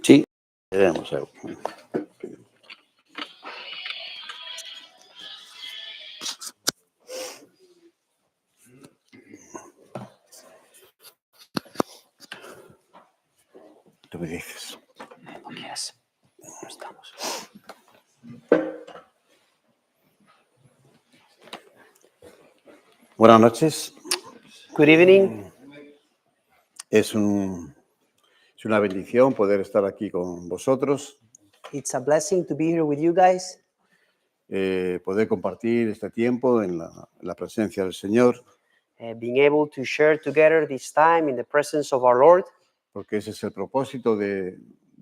Sí, tenemos algo. Tú me dices. No quieras. Estamos. Buenas noches. Good evening. Es una bendición poder estar aquí con vosotros, It's a blessing to be here with you guys, poder compartir este tiempo en la presencia del Señor, being able to share together this time in the presence of our Lord, porque ese es el propósito de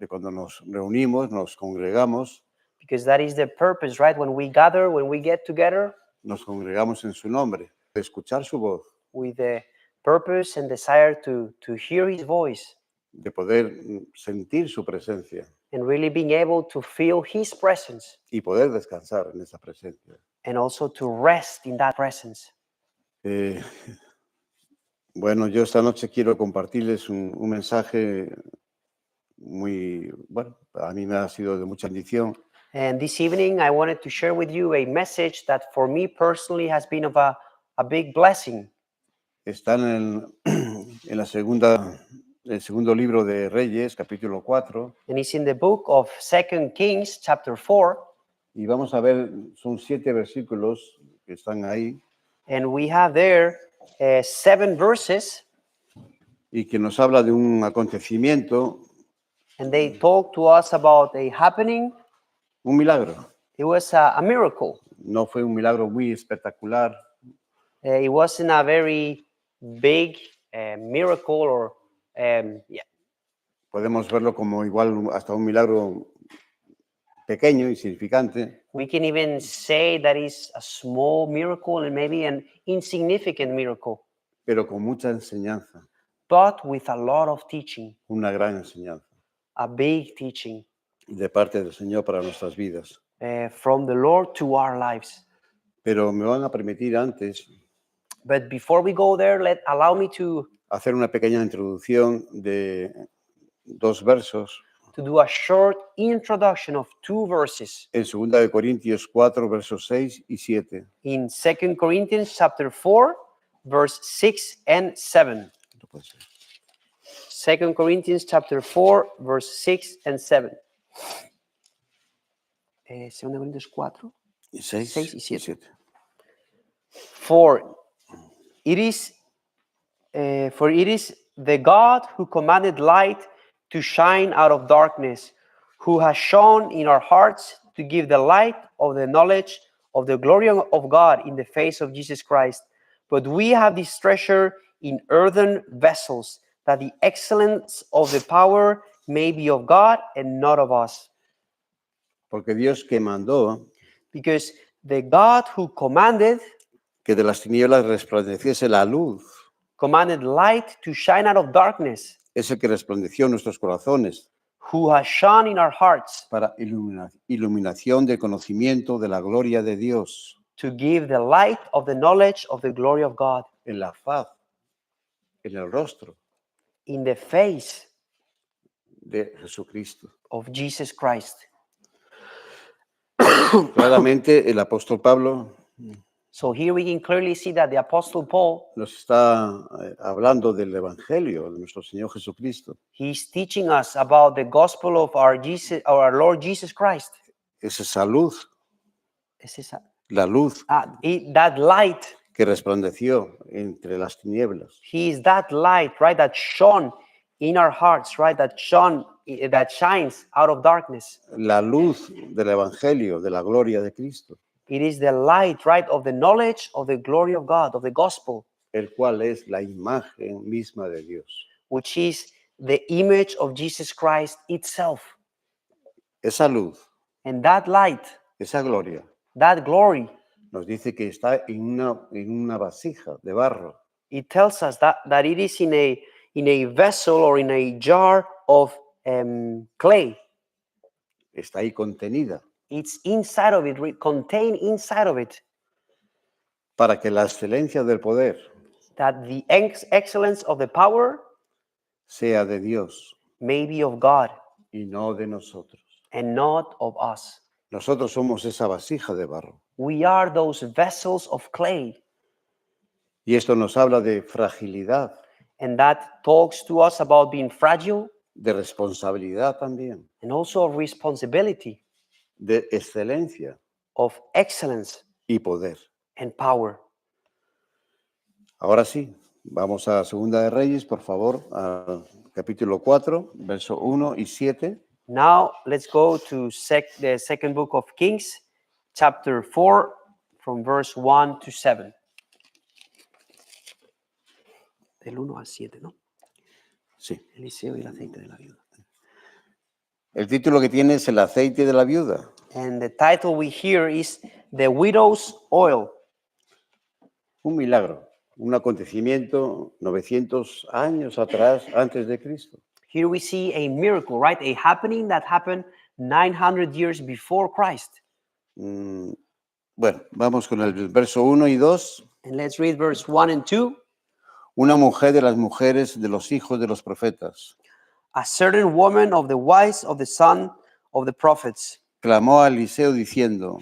cuando nos reunimos, nos congregamos, because that is the purpose, right? When we gather, when we get together nos congregamos en su nombre, de escuchar su voz, with the purpose and desire to hear His voice de poder sentir su presencia and really being able to feel His presence y poder descansar en esa presencia. and also to rest in that presence. Bueno, yo esta noche quiero compartirles un mensaje muy, bueno, a mí me ha sido de mucha bendición. And this evening, I wanted to share with you a message that for me personally has been of a big blessing. Están en el segundo libro de Reyes, capítulo 4, And it's in the book of 2 Kings, chapter 4. y vamos a ver, son 7 versículos que están ahí, And we have there 7 verses, y que nos habla de un acontecimiento, and they talk to us about a happening. un milagro. It was a miracle. No fue un milagro muy espectacular, It wasn't a very big miracle, or podemos verlo como igual hasta un milagro pequeño, insignificante, we can even say that is a small miracle and maybe an insignificant miracle, pero con mucha enseñanza, but with a lot of teaching, una gran enseñanza a big teaching de parte del Señor para nuestras vidas. from the Lord to our lives. Pero me van a permitir antes But before we go there, allow me to hacer una pequeña introducción de 2 versos do a short introduction of 2 verses en 2 de Corintios 4, versos 6 y 7. in 2 Corinthians chapter 4, verse 6 and 7. 2 Corinthians chapter 4, verse 6 and 7. 2 Corintios 4, 6 6 y y 7. 7. For it is the God who commanded light to shine out of darkness, who has shone in our hearts to give the light of the knowledge of the glory of God in the face of Jesus Christ. But we have this treasure in earthen vessels, that the excellence of the power may be of God and not of us. Porque Dios que mandó Because the God who commanded que de las tinieblas resplandeciese la luz, light to shine out of darkness, es el que resplandeció en nuestros corazones who has shone in our hearts para iluminación del conocimiento de la gloria de Dios to give the light of the knowledge of the glory of God en la faz, en el rostro in the face de Jesucristo. of Jesus Christ. Claramente el apóstol Pablo So here we can clearly see that the Apostle Paul, nos está hablando del Evangelio de nuestro Señor Jesucristo. he's teaching us about the gospel of our Lord Jesus Christ. Es esa luz, Es esa- la luz that light, que resplandeció entre las tinieblas. he is that light, right, that shone in our hearts, right, that shines out of darkness. La luz del Evangelio, de la gloria de Cristo, It is the light, right, of the knowledge of the glory of God, of the gospel, el cual es la imagen misma de Dios. which is the image of Jesus Christ itself. Esa luz, And that light, esa gloria, that glory, nos dice que está en una vasija de barro. it tells us that it is in a vessel or in a jar of clay. Está ahí contenida It's inside of it, contained inside of it, para que la excelencia del poder that the excellence of the power sea de Dios, may be of God y no de nosotros. and not of us. Nosotros somos esa vasija de barro. We are those vessels of clay. Y esto nos habla de fragilidad, And that talks to us about being fragile de responsabilidad también, and also of responsibility, de excelencia of excellence y poder. and power. Ahora sí, vamos a Segunda de Reyes, por favor, al capítulo 4, verso 1 y 7. Now let's go to the second book of Kings, chapter 4, from verse 1 to 7. Del 1 al 7, ¿no? Sí. Eliseo y el aceite de la viuda. El título que tiene es El aceite de la viuda. And the title we hear is The Widow's Oil. Un milagro, un acontecimiento 900 años atrás, antes de Cristo. Here we see a miracle, right? A happening that happened 900 years before Christ. Bueno, vamos con el verso 1 y 2. And let's read verse 1 and 2. Una mujer de las mujeres de los hijos de los profetas A certain woman of the wives of the son of the prophets clamó a Eliseo diciendo: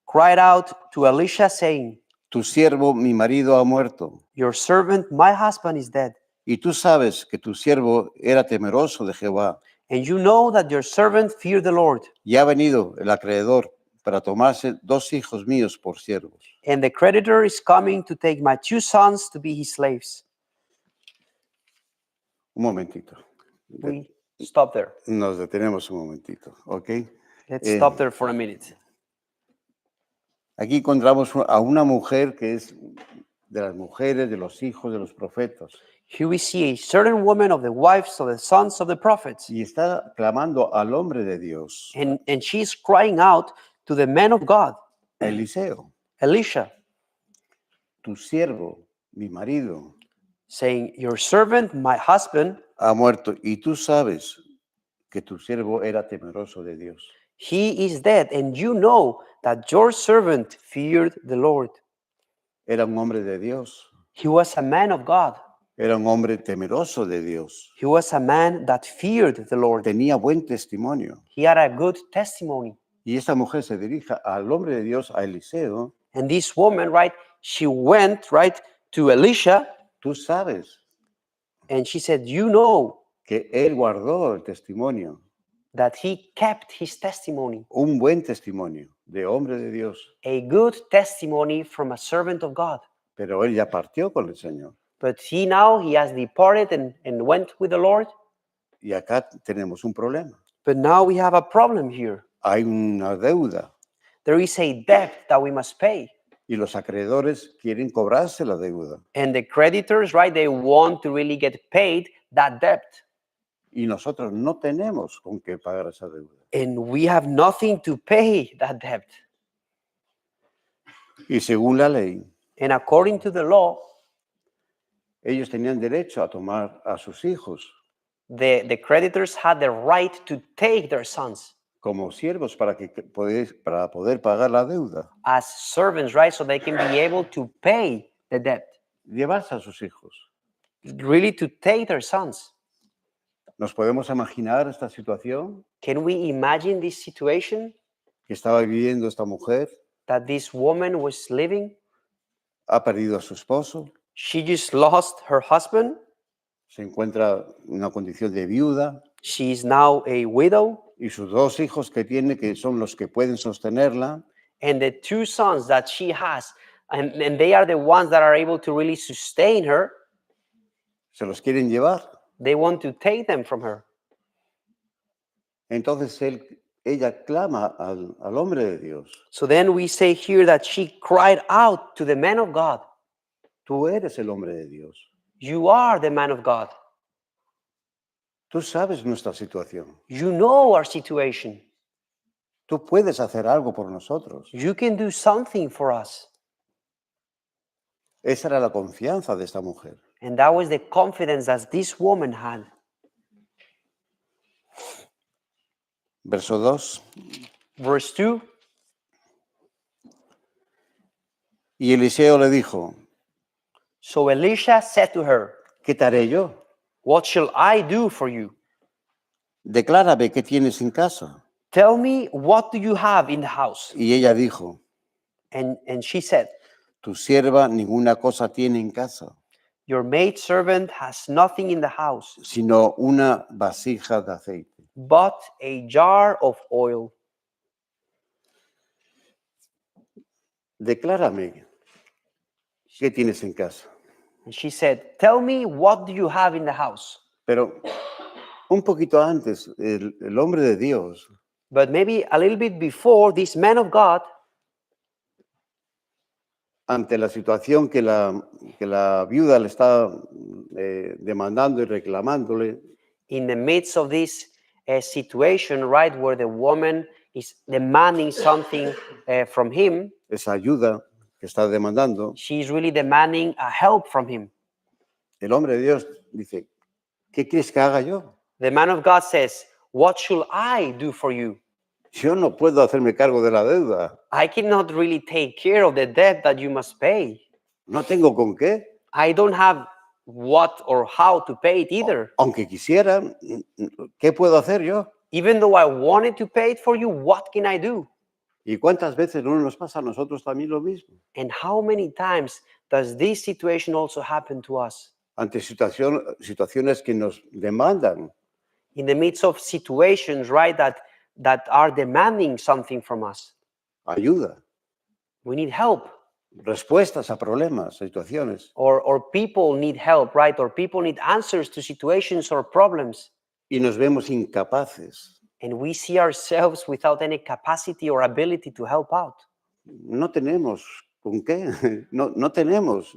cried out to Elisha, saying, Tu siervo, mi marido, ha muerto, Your servant, my husband, is dead. y tú sabes que tu siervo era temeroso de Jehová, And you know that your servant feared the Lord. y ha venido el acreedor para tomarse 2 hijos míos por siervos. And the creditor is coming to take my 2 sons to be his slaves. Un momentito. We stop there. Nos detenemos un momentito, ¿ok? Let's stop there for a minute. Aquí encontramos a una mujer que es de las mujeres, de los hijos de los profetas, Here we see a certain woman of the wives of the sons of the prophets. y está clamando al hombre de Dios, And she's crying out to the man of God, Eliseo: Elisha, Tu siervo, mi marido, saying, Your servant, my husband, ha muerto, y tú sabes que tu siervo era temeroso de Dios. he is dead, and you know that your servant feared the Lord. Era un hombre de Dios, He was a man of God. era un hombre temeroso de Dios, He was a man that feared the Lord. tenía buen testimonio. He had a good testimony. Y esta mujer se dirige al hombre de Dios, a Eliseo: And this woman, right, she went, right, to Elisha, Tú sabes and she said, You know que él guardó el testimonio, that he kept his testimony, un buen testimonio de hombre de Dios, a good testimony from a servant of God. pero él ya partió con el Señor. But he has departed and went with the Lord. Y acá tenemos un problema. But now we have a problem here. Hay una deuda There is a debt that we must pay. y los acreedores quieren cobrarse la deuda. And the creditors, right, they want to really get paid that debt. Y nosotros no tenemos con qué pagar esa deuda. And we have nothing to pay that debt. Y según la ley, And according to the law, ellos tenían derecho a tomar a sus hijos the creditors had the right to take their sons como siervos para poder pagar la deuda. as servants, right, so they can be able to pay the debt. Llevarse a sus hijos. Really to take their sons. ¿Nos podemos imaginar esta situación Can we imagine this situation que estaba viviendo esta mujer? that this woman was living? Ha perdido a su esposo, She just lost her husband. se encuentra en una condición de viuda, She is now a widow. y sus 2 hijos que tiene, que son los que pueden sostenerla, And the 2 sons that she has, and they are the ones that are able to really sustain her, se los quieren llevar. they want to take them from her. Entonces ella clama al hombre de Dios: So then we say here that she cried out to the man of God. Tú eres el hombre de Dios. You are the man of God. Tú sabes nuestra situación. You know our situation. Tú puedes hacer algo por nosotros. You can do something for us. Esa era la confianza de esta mujer. And that was the confidence that this woman had. Verso 2. Verse 2. Y Eliseo le dijo: So Elisha said to her, ¿Qué te haré yo? What shall I do for you? declárame qué tienes en casa. Tell me, what do you have in the house? Y ella dijo, And she said, tu sierva ninguna cosa tiene en casa, your maidservant has nothing in the house sino una vasija de aceite. but a jar of oil. Declárame qué tienes en casa. And she said, tell me, what do you have in the house? Pero un poquito antes, el hombre de Dios But maybe a little bit before, this man of God, ante la situación que la viuda le está demandando y reclamándole, in the midst of this situation, right, where the woman is demanding something from him, esa ayuda que está demandando, she's really demanding a help from him. el hombre de Dios dice, ¿qué quieres que haga yo? The man of God says, what should I do for you? Yo no puedo hacerme cargo de la deuda. I cannot really take care of the debt that you must pay. No tengo con qué. I don't have what or how to pay it either. Aunque quisiera, ¿qué puedo hacer yo? Even though I wanted to pay it for you, what can I do? ¿Y cuántas veces no nos pasa a nosotros también lo mismo? And how many times does this situation also happen to us? Ante situaciones que nos demandan, In the midst of situations, right, that are demanding something from us. ayuda, We need help, respuestas a problemas, situaciones, or people need help, right? Or people need answers to situations or problems. y nos vemos incapaces. And we see ourselves without any capacity or ability to help out. No tenemos con qué, no tenemos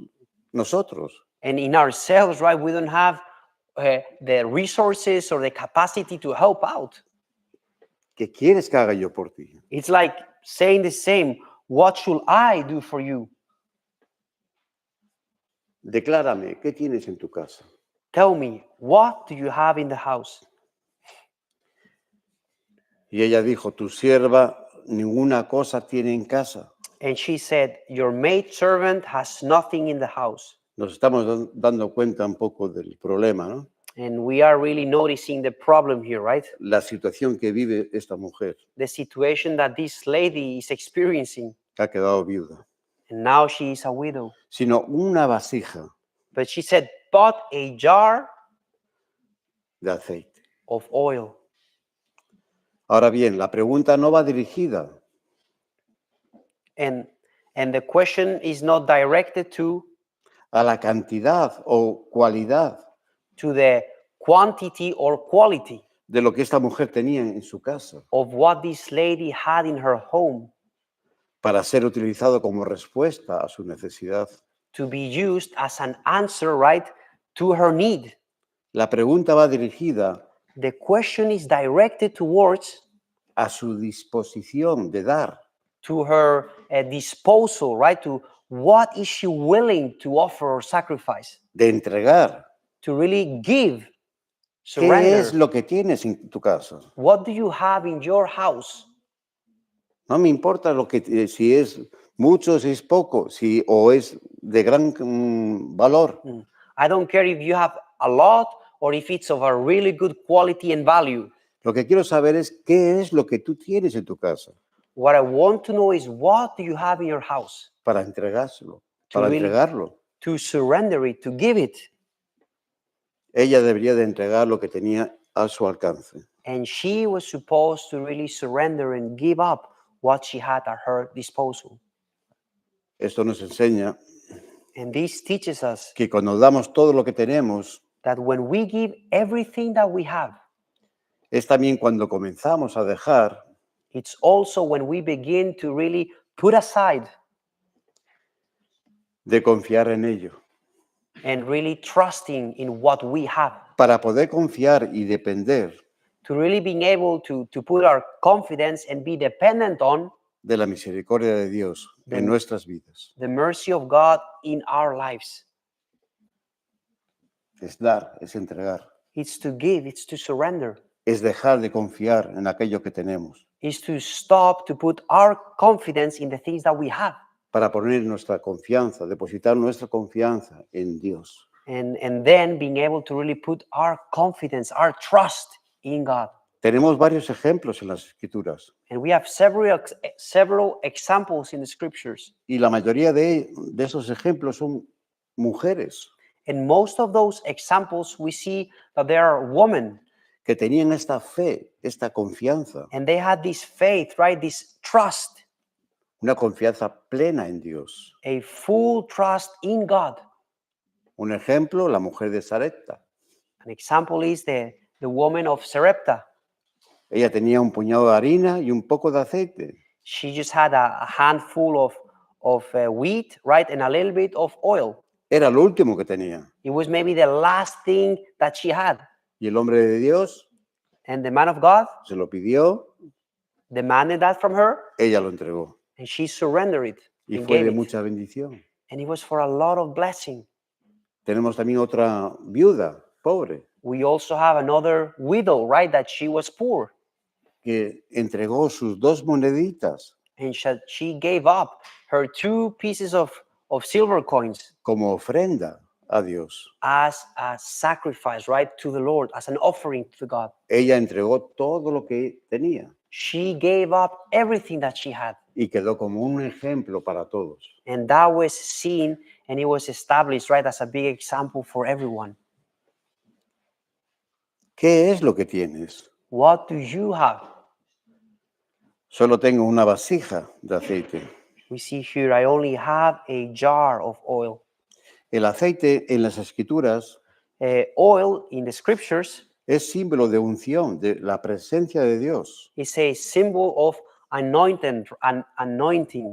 nosotros. And in ourselves, right, we don't have the resources or the capacity to help out. ¿Qué quieres que haga yo por ti? It's like saying the same, what should I do for you? Declárame, ¿qué tienes en tu casa? Tell me, what do you have in the house? Y ella dijo, tu sierva ninguna cosa tiene en casa. And she said, your maidservant has nothing in the house. Nos estamos dando cuenta un poco del problema, ¿no? And we are really noticing the problem here, right? La situación que vive esta mujer, The situation that this lady is experiencing. que ha quedado viuda. And now she is a widow. Sino una vasija But she said, but a jar de aceite. of oil. Ahora bien, la pregunta no va dirigida And the question is not directed to a la cantidad o cualidad the quantity or quality de lo que esta mujer tenía en su casa of what this lady had in her home para ser utilizado como respuesta a su necesidad. to be used as an answer, right, to her need. La pregunta va dirigida The question is directed towards a su disposición de dar, to her disposal, right, to what is she willing to offer or sacrifice, de entregar. to really give, ¿Qué es surrender. lo que tienes en tu casa? What do you have in your house? No me importa lo que si es mucho, si es poco, si o es de gran valor. I don't care if you have a lot or if it's of a really good quality and value. Lo que quiero saber es qué es lo que tú tienes en tu casa What I want to know is, what do you have in your house para entregárselo, To para really- entregarlo. to surrender it, to give it? Ella debería de entregar lo que tenía a su alcance. And she was supposed to really surrender and give up what she had at her disposal. Esto nos enseña And this teaches us que cuando damos todo lo que tenemos, that when we give everything that we have, es también cuando comenzamos a dejar it's also when we begin to really put aside de confiar en ello. and really trusting in what we have, Para poder confiar y depender to really being able to put our confidence and be dependent on de la misericordia de Dios en nuestras vidas. the mercy of God in our lives. Es dar, es entregar, It's to give, it's to surrender, es dejar de confiar en aquello que tenemos it's to stop to put our confidence in the things that we have, para poner nuestra confianza, depositar nuestra confianza en Dios. and then being able to really put our confidence, our trust in God. Tenemos varios ejemplos en las Escrituras And we have several examples in the scriptures. y la mayoría de esos ejemplos son mujeres And most of those examples, we see that there are women que tenían esta fe, esta confianza, and they had this faith, right? This trust, una confianza plena en Dios. a full trust in God. Un ejemplo, la mujer de Sarepta. An example is the woman of Sarepta. Ella tenía un puñado de harina y un poco de aceite. She just had a handful of wheat, right? And a little bit of oil. Era lo último que tenía. It was maybe the last thing that she had. Y el hombre de Dios And the man of God se lo pidió, demanded that from her, ella lo entregó. and she surrendered it Y and fue gave de it. mucha bendición. And it was for a lot of blessing. Tenemos también otra viuda, pobre, We also have another widow, right? That she was poor. que entregó sus 2 moneditas And she gave up her 2 pieces of silver coins como ofrenda a Dios. as a sacrifice, right? To the Lord, as an offering to God. Ella entregó todo lo que tenía She gave up everything that she had. y quedó como un ejemplo para todos. And that was seen and it was established, right? As a big example for everyone. ¿Qué es lo que tienes? What do you have? Solo tengo una vasija de aceite. We see here, I only have a jar of oil. El aceite en las Escrituras Oil in the scriptures es símbolo de unción, de la presencia de Dios. is a symbol of anointing,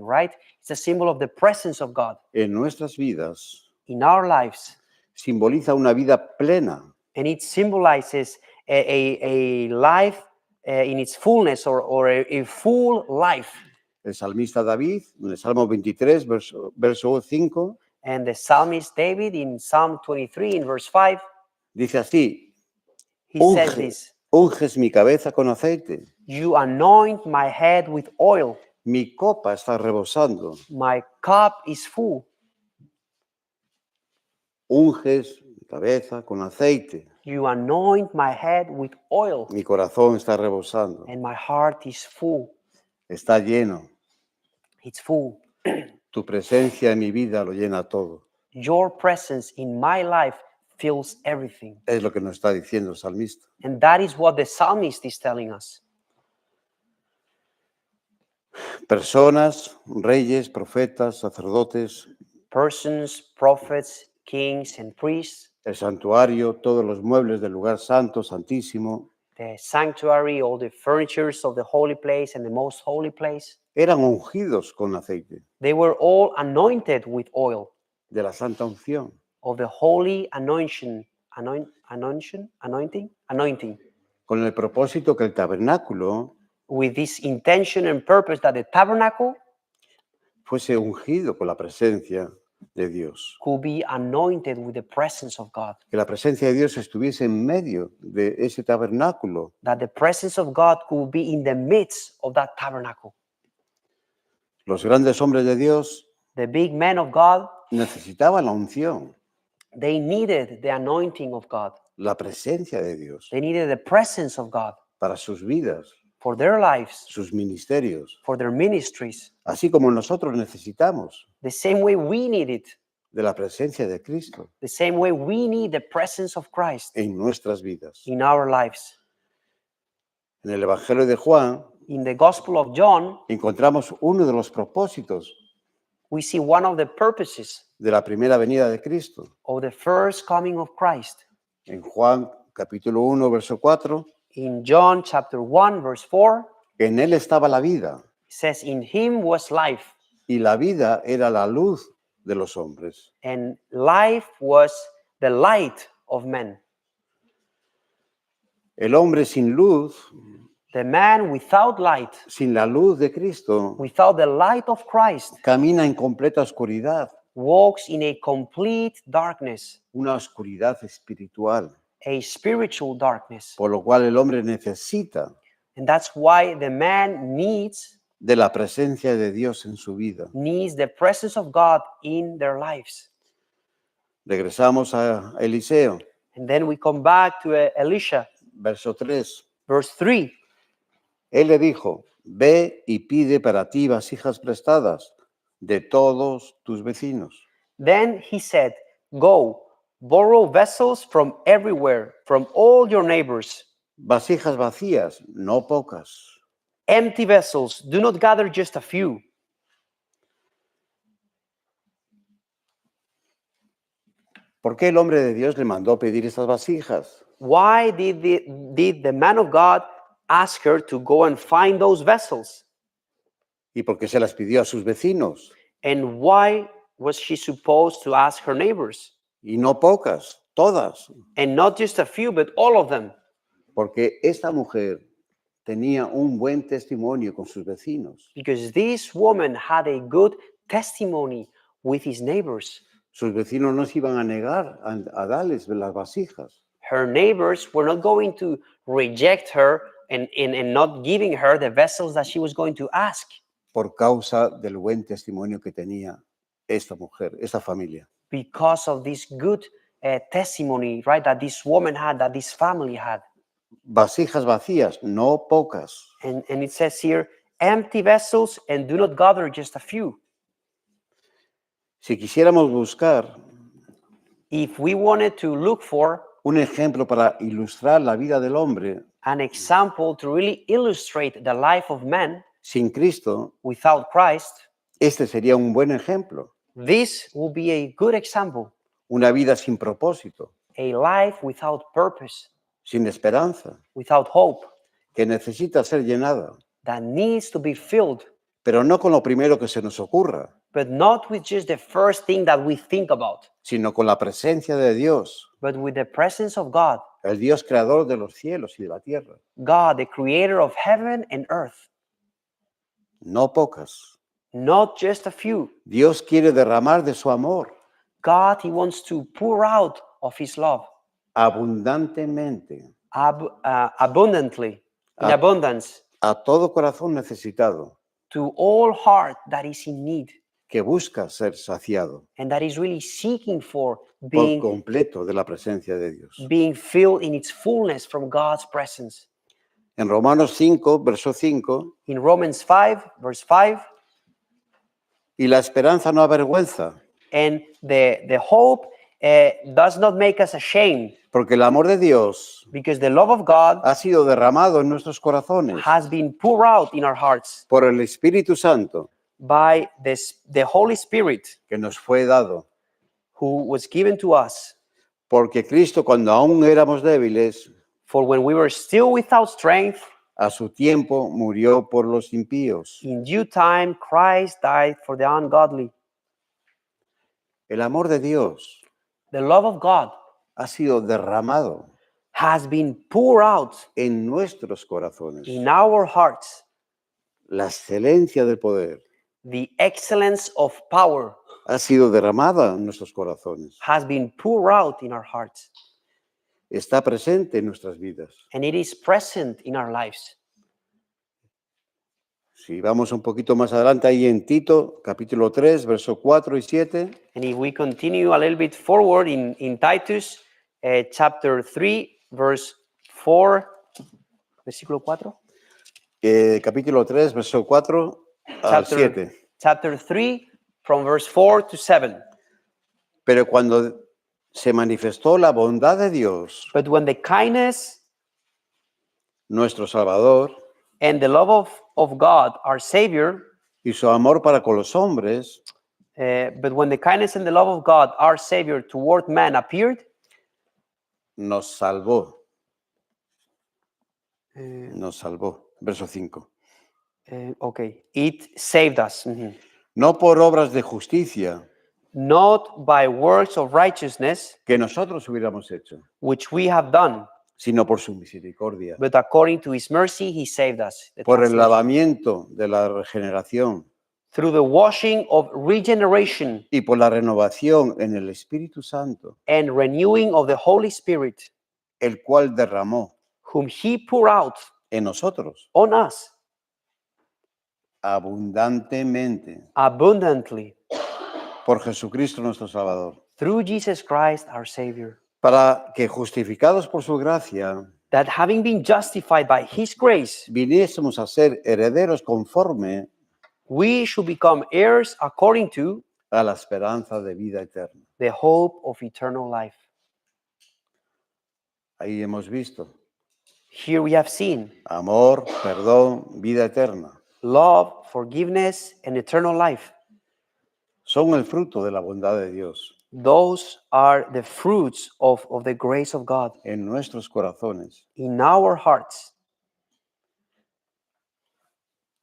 right? It's a symbol of the presence of God En nuestras vidas in our lives. simboliza una vida plena, And it symbolizes a life in its fullness or a full life. El salmista David, en el Salmo 23, verso 5, And the psalmist David in Psalm 23 in verse 5, dice así: he says this, unges mi cabeza con aceite, you anoint my head with oil. mi copa está rebosando. My cup is full. Unges mi cabeza con aceite, You anoint my head with oil. mi corazón está rebosando, And my heart is full. está lleno. It's full. Tu presencia en mi vida lo llena todo. Your presence in my life fills everything. Es lo que nos está diciendo el salmista. And that is what the psalmist is telling us. Personas, reyes, profetas, sacerdotes, Persons, prophets, kings, and priests, el santuario, todos los muebles del lugar santo, santísimo, the sanctuary, all the furnitures of the holy place and the most holy place, eran ungidos con aceite they were all anointed with oil de la santa unción, of the holy anointing, con el propósito que el tabernáculo with this intention and purpose that the tabernacle fuese ungido con la presencia de Dios. could be anointed with the presence of God, Que la presencia de Dios estuviese en medio de ese tabernáculo. that the presence of God could be in the midst of that tabernacle. Los grandes hombres de Dios The big men of God, necesitaban la unción, they needed the anointing of God. la presencia de Dios They needed the presence of God para sus vidas, for their lives, sus ministerios, for their ministries, así como nosotros necesitamos the same way we need it, de la presencia de Cristo the same way we need the presence of Christ en nuestras vidas. in our lives. En el Evangelio de Juan In the Gospel of John, encontramos uno de los propósitos we see one of the purposes de la primera venida de Cristo. of the first coming of Christ. En Juan capítulo 1, verso 4, In John chapter 1, verse 4, en él estaba la vida, it says, in him was life, y la vida era la luz de los hombres. and life was the light of men. El hombre sin luz, The man without light, sin la luz de Cristo, without the light of Christ, camina en completa oscuridad, walks in a complete darkness, una oscuridad espiritual, a spiritual darkness. por lo cual el hombre necesita And that's why the man needs de la presencia de Dios en su vida. the presence of God in their lives. Regresamos a Eliseo, And then we come back to Elisha, verso 3. Verse 3. Él le dijo, ve y pide para ti vasijas prestadas de todos tus vecinos. Then he said, Go, borrow vessels from everywhere, from all your neighbors. Vasijas vacías, no pocas. Empty vessels, do not gather just a few. ¿Por qué el hombre de Dios le mandó pedir estas vasijas? Why did the man of God ask her to go and find those vessels? ¿Y por qué se las pidió a sus vecinos? And why was she supposed to ask her neighbors? Y no pocas, todas. And not just a few, but all of them. Porque esta mujer tenía un buen testimonio con sus vecinos. Because this woman had a good testimony with his neighbors. Sus vecinos no se iban a negar a darles las vasijas. Her neighbors were not going to reject her and not giving her the vessels that she was going to ask. Por causa del buen testimonio que tenía esta mujer, esta familia. Because of this good testimony, right, that this woman had, that this family had. Vasijas vacías, no pocas. And it says here, empty vessels, and do not gather just a few. Si quisiéramos buscar If we wanted to look for un ejemplo para ilustrar la vida del hombre an example to really illustrate the life of man sin Cristo, without Christ, este sería un buen ejemplo. this will be a good example. Una vida sin propósito, A life without purpose, sin esperanza, without hope, que necesita ser llenada, that needs to be filled, pero no con lo primero que se nos ocurra, but not with just the first thing that we think about, sino con la presencia de Dios, but with the presence of God, el Dios creador de los cielos y de la tierra. God, the creator of heaven and earth, No pocas. not just a few. Dios quiere derramar de su amor God, he wants to pour out of his love abundantemente abundantly, in abundance, a todo corazón necesitado to all heart that is in need que busca ser saciado and that is really seeking for por being completo de la presencia de Dios. filled in its fullness from God's presence. En Romanos 5, verso 5, In Romans 5, verse 5, y la esperanza no avergüenza, and the hope does not make us ashamed, porque el amor de Dios because the love of God ha sido derramado en nuestros corazones has been poured out in our hearts por el Espíritu Santo by the Holy Spirit que nos fue dado. who was given to us. Porque Cristo, cuando aún éramos débiles, For when we were still without strength, a su tiempo murió por los impíos. in due time Christ died for the ungodly. El amor de Dios The love of God ha sido derramado has been poured out en nuestros corazones. in our hearts. La excelencia del poder The excellence of power ha sido derramada en nuestros corazones. has been poured out in our hearts, Está presente en nuestras vidas. and it is present in our lives. Si vamos un poquito más adelante, ahí en Tito, capítulo 3, verso 4 y 7, And if we continue a little bit forward in Titus chapter 3, verse 4, versículo 4. capítulo 3, verso 4 al 7. Chapter 3, from verse 4 to 7. Pero cuando se manifestó la bondad de Dios, But when the kindness nuestro Salvador, and the love of God, our Savior, y su amor para con los hombres, but when the kindness and the love of God, our Savior, toward man appeared, nos salvó. Nos salvó. Verso 5. okay, it saved us. Mhm. No por obras de justicia Not by works of righteousness, que nosotros hubiéramos hecho, which we have done, sino por su misericordia, but according to his mercy, he saved us. The por el translation. lavamiento de la regeneración Through the washing of regeneration y por la renovación en el Espíritu Santo, and renewing of the Holy Spirit, el cual derramó whom he poured out en nosotros on us abundantemente abundantly por Jesucristo nuestro Salvador, through Jesus Christ, our Savior, para que justificados por su gracia that having been justified by his grace, viniésemos a ser herederos conforme we should become heirs according to a la esperanza de vida eterna. the hope of eternal life. Ahí hemos visto Here we have seen amor, perdón, vida eterna. love, forgiveness, and eternal life. Son el fruto de la bondad de Dios Those are the fruits of the grace of God en nuestros corazones. in our hearts.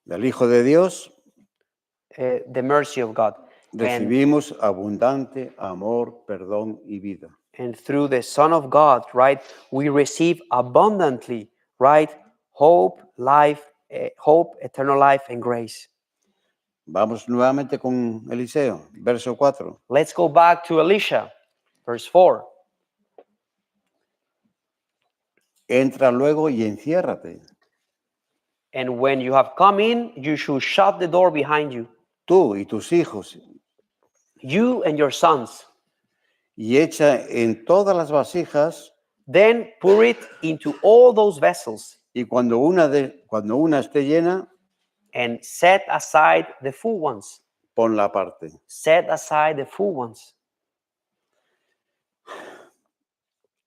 Del Hijo de Dios The mercy of God. recibimos abundante amor, perdón y vida. And through the Son of God, right, we receive abundantly, right, hope, life, hope, eternal life, and grace. Vamos nuevamente con Eliseo, verso 4. Let's go back to Elisha, verse 4. Entra luego y enciérrate, And when you have come in, you should shut the door behind you, tú y tus hijos, you and your sons. y echa en todas las vasijas, Then pour it into all those vessels y cuando una esté llena, and set aside the full ones. ponla aparte. Set aside the full ones.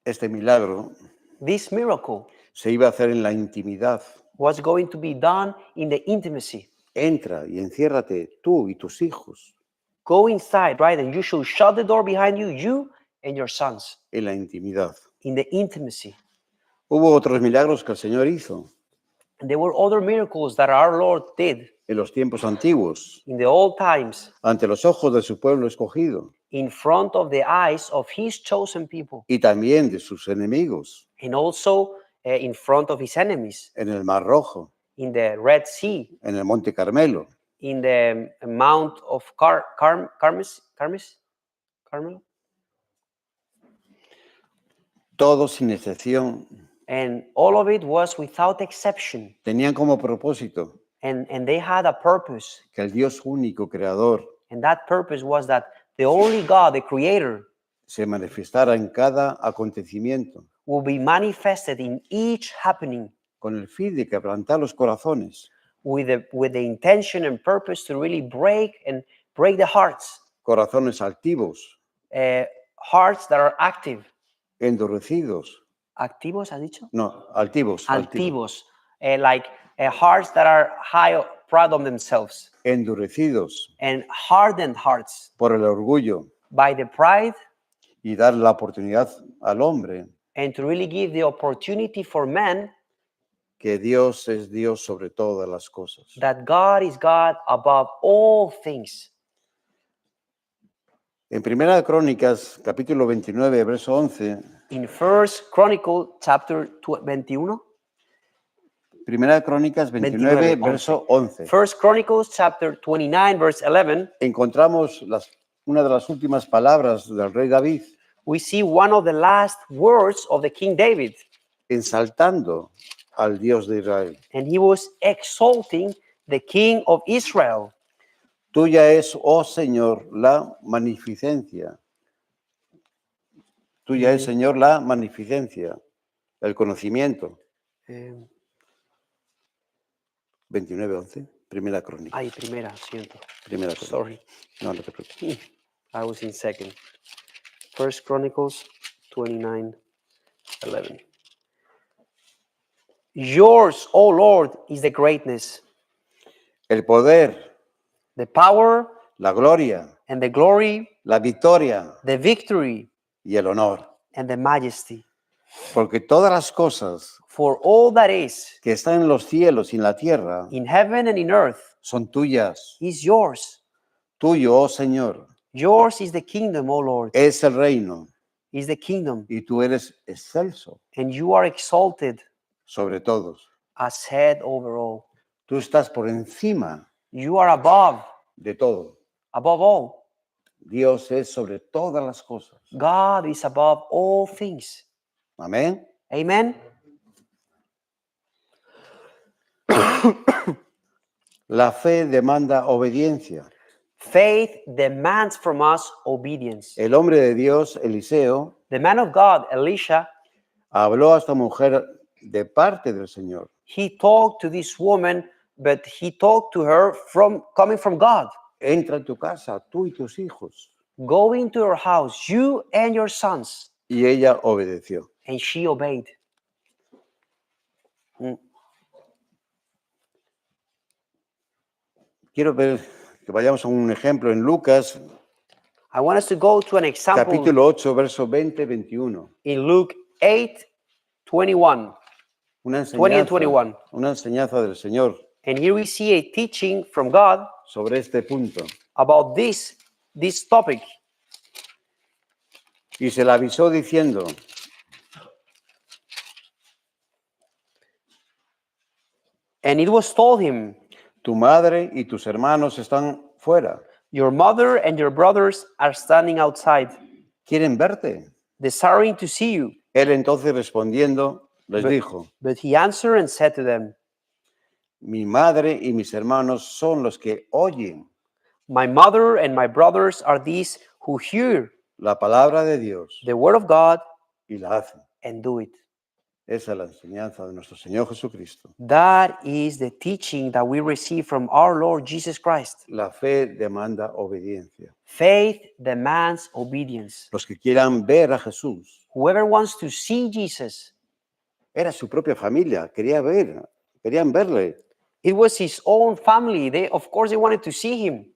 Este milagro This miracle se iba a hacer en la intimidad. was going to be done in the intimacy. Entra y enciérrate tú y tus hijos Go inside, right? And you should shut the door behind you, you and your sons, en la intimidad. in the intimacy. Hubo otros milagros que el Señor hizo And there were other miracles that our Lord did en los tiempos antiguos, in the old times ante los ojos de su pueblo escogido in front of the eyes of his chosen people y también de sus enemigos and also in front of his enemies en el Mar Rojo, in the Red Sea, en el Monte Carmelo, in the Mount of Carmel. todos sin excepción And all of it was without exception. tenían como propósito And they had a purpose. que el Dios único creador And that purpose was that the only God, the Creator, se manifestara en cada acontecimiento will be manifested in each happening con el fin de quebrantar los corazones, with the intention and purpose to really break the hearts, corazones altivos, hearts that are active. endurecidos, ¿Activos, has dicho? no, altivos, Altivos. Like hearts that are high, proud of themselves, endurecidos and hardened hearts por el orgullo by the pride, y dar la oportunidad al hombre and to really give the opportunity for man que Dios es Dios sobre todas las cosas. that God is God above all things. En Primera de Crónicas, capítulo 29, verso 11, In First Chronicle chapter 21, Primera de Crónicas 29, verso 11, First Chronicles chapter 29 verse 11, encontramos una de las últimas palabras del rey David, we see one of the last words of the King David, ensaltando al Dios de Israel. and he was exalting the King of Israel. Tuya es, oh Señor, la magnificencia. Tuya es, Señor, la magnificencia, el conocimiento. 29:11, Primera Crónica. Ay, primera, siento. Primera Crónica. Sorry, No, no te preocupes. I was in second. First Chronicles 29:11. Yours, O Lord, is the greatness, El poder, the power, la gloria, and the glory, la victoria the victory, y el honor. and the majesty. Porque todas las cosas For all that is que están en los cielos y en la tierra in heaven and in earth son tuyas. is yours. Tuyo, oh Señor, Yours is the kingdom, O Lord, es el reino is the kingdom, y tú eres excelso and you are exalted sobre todos. as head over all. Tú estás por encima You are above de todo. all. Dios es sobre todas las cosas. God is above all things. Amén. Amen. La fe demanda obediencia. Faith demands from us obedience. El hombre de Dios, Eliseo, The man of God, Elisha, habló a esta mujer de parte del Señor. He talked to this woman, but he talked to her from coming from God. Entra en tu casa, tú y tus hijos. Go into your house, you and your sons. Y ella obedeció. And she obeyed. Quiero ver que vayamos a un ejemplo en Lucas, I want us to go to an example capítulo 8, versos 20-21. in Luke 8:21. Una 20 and enseñanza, 21. una enseñanza del Señor And here we see a teaching from God sobre este punto. about this topic. Y se le avisó diciendo, And it was told him, tu madre y tus hermanos están fuera. your mother and your brothers are standing outside, ¿Quieren verte? desiring to see you. Él entonces respondiendo les dijo, But he answered and said to them, mi madre y mis hermanos son los que oyen my mother and my brothers are these who hear la palabra de Dios the word of God y la hacen. and do it. Esa es la enseñanza de nuestro Señor Jesucristo. That is the teaching that we receive from our Lord Jesus Christ. La fe demanda obediencia. Faith demands obedience. Los que quieran ver a Jesús, Whoever wants to see Jesus, era su propia familia, querían verle, it was his own family. Of course, they wanted to see him.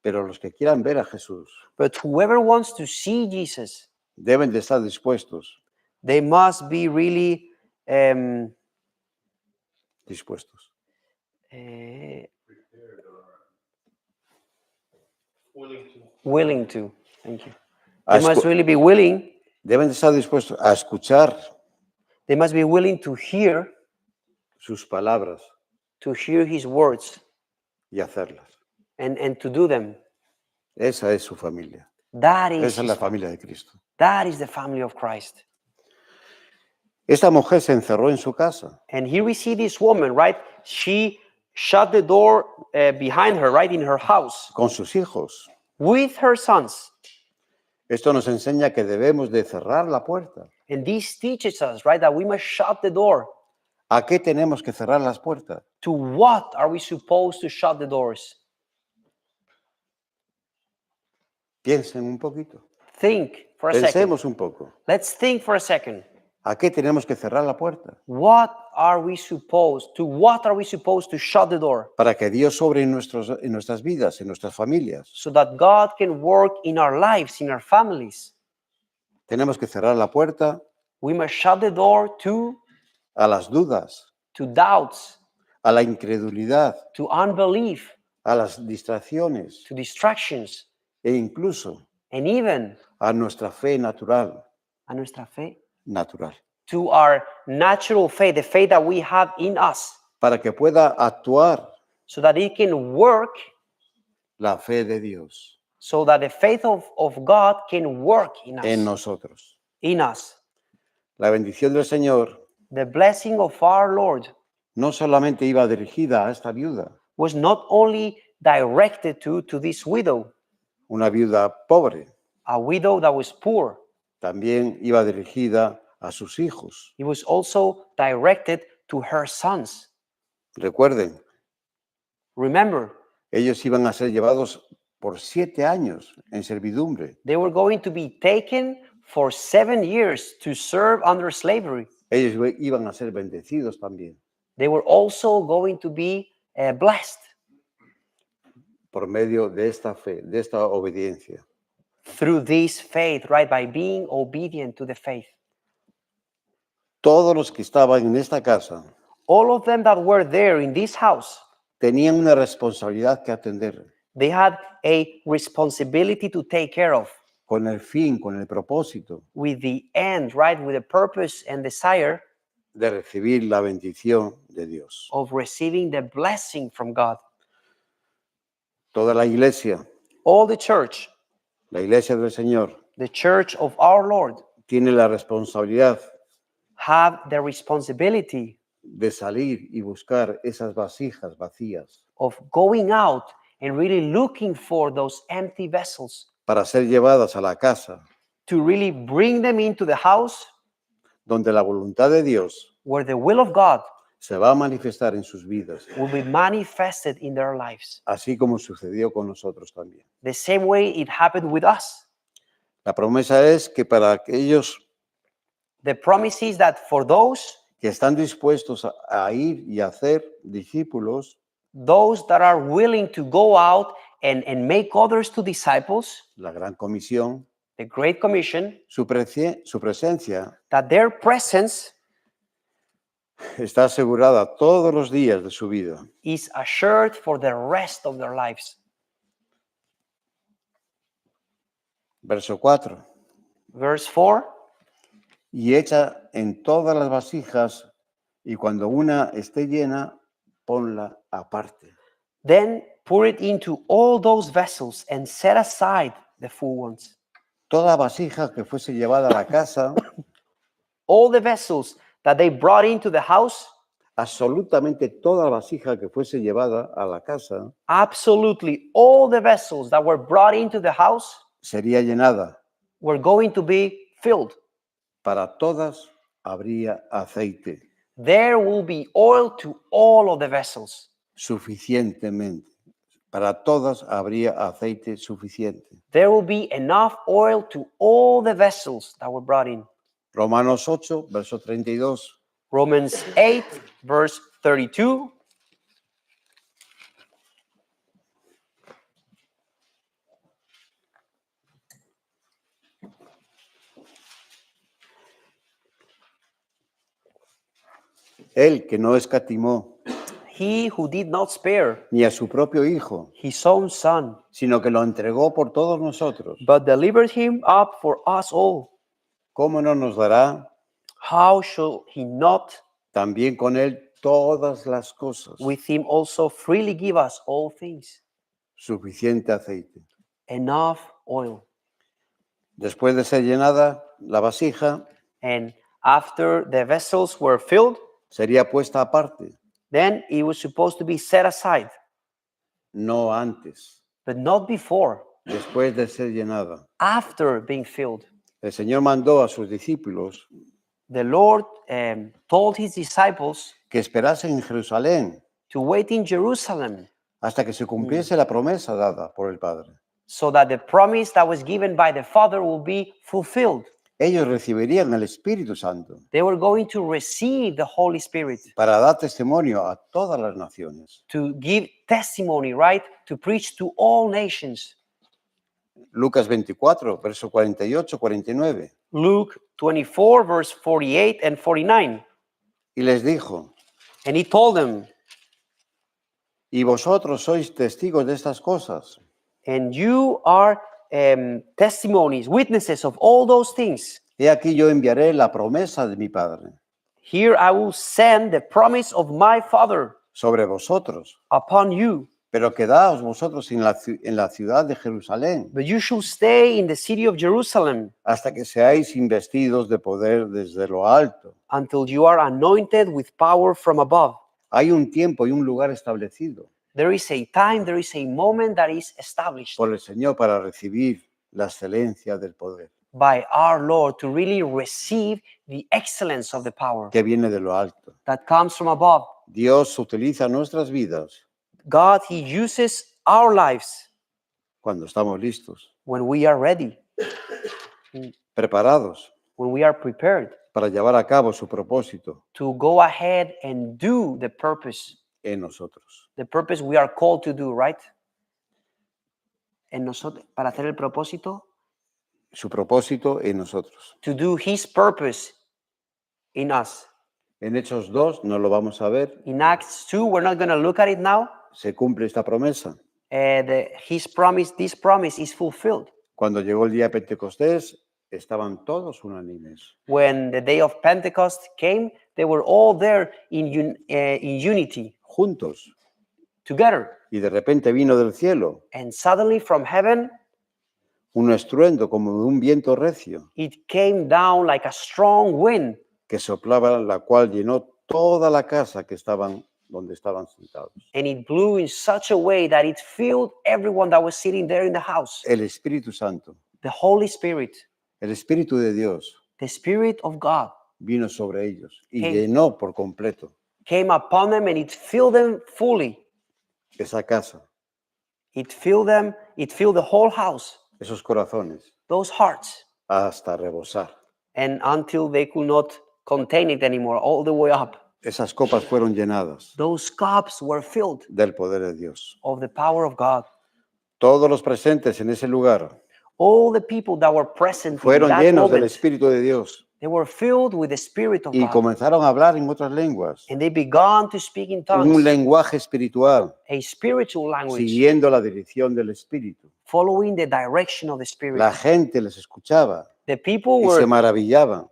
pero los que quieran ver a Jesús But whoever wants to see Jesus, deben de estar dispuestos, they must be really dispuestos. Willing to. Thank you. A They must escu- really be willing. Deben de estar dispuestos a escuchar They must be willing to hear sus palabras his words y hacerlas. and to do them. Esa es su familia. That is Esa es la familia de Cristo. that is the family of Christ. Esta mujer se encerró en su casa. And here we see this woman, right? She shut the door behind her, right, in her house Con sus hijos. with her sons. Esto nos enseña que debemos de cerrar la puerta. And this teaches us, right, that we must shut the door. ¿A qué tenemos que cerrar las puertas? To what are we supposed to shut the doors? Piensen un poquito. Think for a second. Pensemos un poco. Let's think for a second. ¿A qué tenemos que cerrar la puerta? To what are we supposed to shut the door? Para que Dios obre en nuestras vidas, en nuestras familias. So that God can work in our lives, in our families. Tenemos que cerrar la puerta We must shut the door a las dudas, to doubts, a la incredulidad, to unbelief, a las distracciones to distractions, e incluso and even a nuestra fe natural, a nuestra fe, natural, to our natural faith, the faith that we have in us, para que pueda actuar so that it can work, la fe de Dios so that the faith of God can work in us. en nosotros. In us. La bendición del Señor The blessing of our Lord no solamente iba dirigida a esta viuda, was not only directed to this widow, una viuda pobre, a widow that was poor. también iba dirigida a sus hijos. It was also directed to her sons. Recuerden, Remember, ellos iban a ser llevados por 7 años en servidumbre. they were going to be taken for 7 years to serve under slavery. Ellos iban a ser bendecidos también They were also going to be blessed por medio de esta fe, de esta obediencia. through this faith, right? By being obedient to the faith. Todos los que estaban en esta casa All of them that were there in this house, tenían una responsabilidad que atender they had a responsibility to take care of con el fin, con el propósito with the end, right? With the purpose and desire de recibir la bendición de Dios. of receiving the blessing from God. Toda la iglesia, All the church, la iglesia del Señor, the church of our Lord, tiene la responsabilidad have the responsibility de salir y buscar esas vasijas vacías of going out and really looking for those empty vessels, para ser llevadas a la casa to really bring them into the house donde la voluntad de Dios where the will of God se va a manifestar en sus vidas, will be manifested in their lives. así como sucedió con nosotros también. The same way it happened with us. La promesa es que para aquellos The promise is that for those que están dispuestos a ir y a hacer discípulos, those that are willing to go out and make others to disciples, la gran comisión, the Great Commission, su presencia that their presence está asegurada todos los días de su vida. is assured for the rest of their lives. Verso 4. Verse 4, Y echa en todas las vasijas, y cuando una esté llena, ponla aparte. then pour it into all those vessels and set aside the full ones. Toda vasija que fuese llevada a la casa, All the vessels that they brought into the house, absolutamente toda vasija que fuese llevada a la casa, absolutely all the vessels that were brought into the house sería llenada. were going to be filled. Para todas habría aceite, There will be oil to all of the vessels. suficientemente. Para todas habría aceite suficiente. There will be enough oil to all the vessels that were brought in. Romanos 8, verso 32. Romans 8, verse 32. Él que no escatimó He who did not spare ni a su propio Hijo, his own son, sino que lo entregó por todos nosotros, but delivered him up for us all, ¿cómo no nos dará how shall he not también con Él todas las cosas? with him also freely give us all things? Suficiente aceite. Enough oil. Después de ser llenada la vasija, And after the vessels were filled, sería puesta aparte, then it was supposed to be set aside, no antes, but not before, después de ser llenada. after being filled. El Señor mandó a sus discípulos The Lord told his disciples que esperasen en Jerusalén to wait in Jerusalem hasta que se cumpliese la promesa dada por el Padre. so that the promise that was given by the Father will be fulfilled. Ellos recibirían el Espíritu Santo They were going to receive the Holy Spirit para dar testimonio a todas las naciones. to give testimony, right? To preach to all nations. Lucas 24, verso 48, 49. Luke 24, verse 48 and 49. Y les dijo, And he told them, y vosotros sois testigos de estas cosas. and you are testimonies, witnesses of all those things. He aquí yo enviaré la promesa de mi Padre Here I will send the promise of my Father sobre vosotros, upon you, pero quedaos vosotros en la ciudad de Jerusalén but you should stay in the city of Jerusalem hasta que seáis investidos de poder desde lo alto. until you are anointed with power from above. Hay un tiempo y un lugar establecido There is a time, there is a moment that is established por el Señor para recibir la excelencia del poder by our Lord to really receive the excellence of the power que viene de lo alto. that comes from above. Dios utiliza nuestras vidas God, he uses our lives cuando estamos listos, when we are ready, preparados when we are prepared para llevar a cabo su propósito to go ahead and do the purpose we are called to do, right? En nosotros, para hacer el propósito, su propósito en nosotros. to do his purpose in us. En Hechos 2 no lo vamos a ver, In Acts 2, we're not going to look at it now. se cumple esta promesa. His promise, this promise is fulfilled. Cuando llegó el día de Pentecostés, estaban todos unánimes. When the day of Pentecost came, they were all there in unity, Juntos. together. Y de repente vino del cielo And suddenly from heaven, un estruendo como de un viento recio it came down like a strong wind, que soplaba, la cual llenó toda la casa que estaban donde estaban sentados. and it blew in such a way that it filled everyone that was sitting there in the house. El Espíritu Santo, The Holy Spirit, el Espíritu de Dios, the Spirit of God, vino sobre ellos y Came. llenó por completo came upon them and it filled them fully. esa casa, It filled the whole house, esos corazones, those hearts, hasta rebosar. and until they could not contain it anymore, all the way up. Esas copas fueron llenadas Those cups were filled del poder de Dios. of the power of God. Todos los presentes en ese lugar All the people that were present in fueron that llenos del moment, Espíritu de Dios they were filled with the Spirit of y God. comenzaron a hablar en otras lenguas, And they began to speak in un tongues, lenguaje espiritual, a spiritual language, siguiendo la dirección del Espíritu. following the direction of the Spirit. La gente les escuchaba The people y se were maravillaban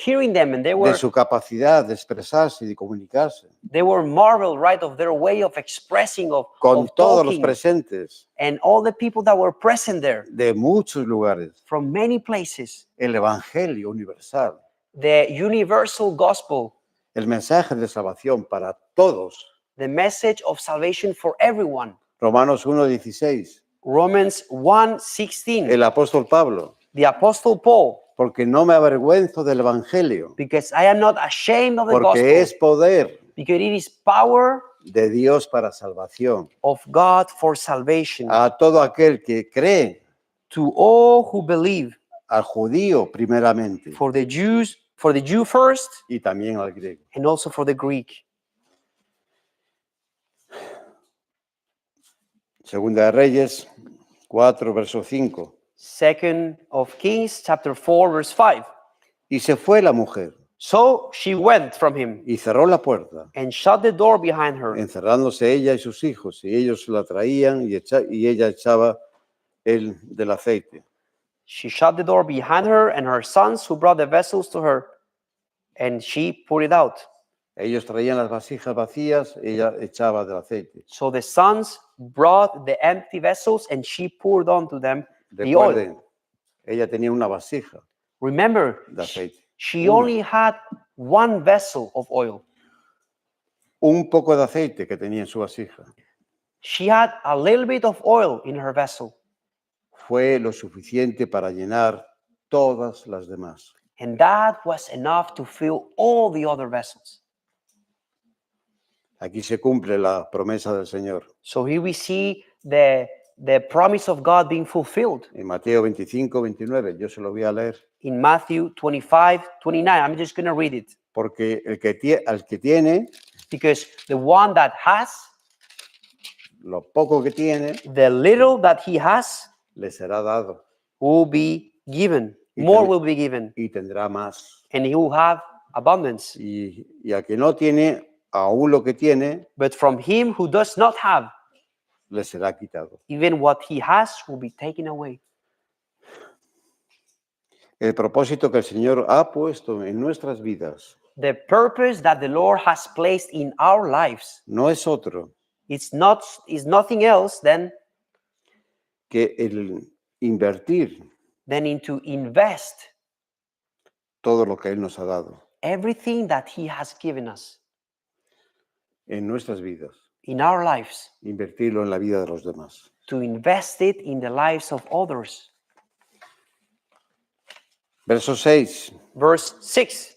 hearing them, and de su capacidad de expresarse y de comunicarse they were marveled, right, of their way of expressing, con of todos los talking, presentes and all the people that were present there de muchos lugares. from many places. El Evangelio universal, The universal gospel, el mensaje de salvación para todos. the message of salvation for everyone. Romanos 1:16. Romans 1:16. El apóstol Pablo, The Apostle Paul, porque no me avergüenzo del Evangelio, because I am not ashamed of the porque gospel, es poder because it is power de Dios para salvación of God for salvation a todo aquel que cree, to all who believe, al judío primeramente for the Jew first, y también al griego. and also for the Greek. Segunda de Reyes 4, verso 5. Second of Kings, chapter 4, verse 5. Y se fue la mujer So she went from him y cerró la puerta, and shut the door behind her. encerrándose ella y sus hijos, y ellos la traían y ella echaba el del aceite. She shut the door behind her and her sons who brought the vessels to her, and she poured it out. Ellos traían las vasijas vacías, ella echaba del aceite. So the sons brought the empty vessels, and she poured onto them the oil. Recuerden, ella tenía una vasija Remember, de aceite. she Una. only had one vessel of oil. Un poco de aceite que tenía en su vasija She had a little bit of oil in her vessel, fue lo suficiente para llenar todas las demás. and that was enough to fill all the other vessels. Aquí se cumple la promesa del Señor. So here we see the promise of God being fulfilled En Mateo 25, 29, yo se lo voy a leer. in Matthew 25:29. I'm just going to read it, Porque al que tiene, because the one that has, lo poco que tiene, the little that he has, le será dado will be given. Y More también- will be given, y tendrá más. and he will have abundance. Y al que no tiene, aún lo que tiene, But from him who does not have, le será quitado. even what he has will be taken away. El propósito que el Señor ha puesto en nuestras vidas The purpose that the Lord has placed in our lives no es otro is nothing else than que el invertir into invest todo lo que Él nos ha dado everything that he has given us en nuestras vidas, in our lives, invertirlo en la vida de los demás. to invest it in the lives of others. Verso 6. Verse 6.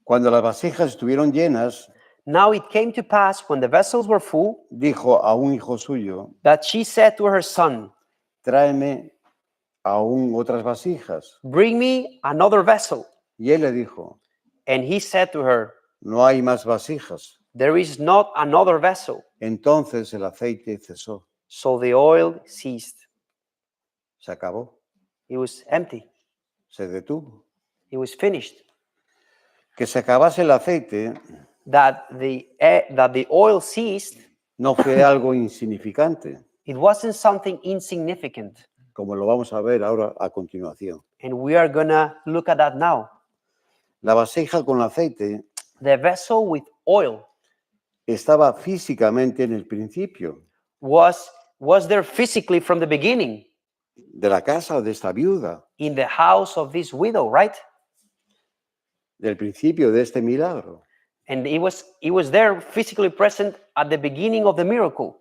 Cuando las vasijas estuvieron llenas, Now it came to pass when the vessels were full dijo a un hijo suyo, that she said to her son, tráeme aún otras vasijas. "Bring me another vessel." Y él le dijo, And he said to her, no hay más vasijas. "There is not another vessel." Entonces el aceite cesó, So the oil ceased. se acabó, It was empty. se detuvo. It was finished. Que se acabase el aceite That the oil ceased, no fue algo insignificante, it wasn't something insignificant. como lo vamos a ver ahora a continuación. And we are going to look at that now. La vasija con aceite The vessel with oil estaba físicamente en el principio was there physically from the beginning de la casa de esta viuda, in the house of this widow, right? del principio de este milagro. And it was there physically present at the beginning of the miracle.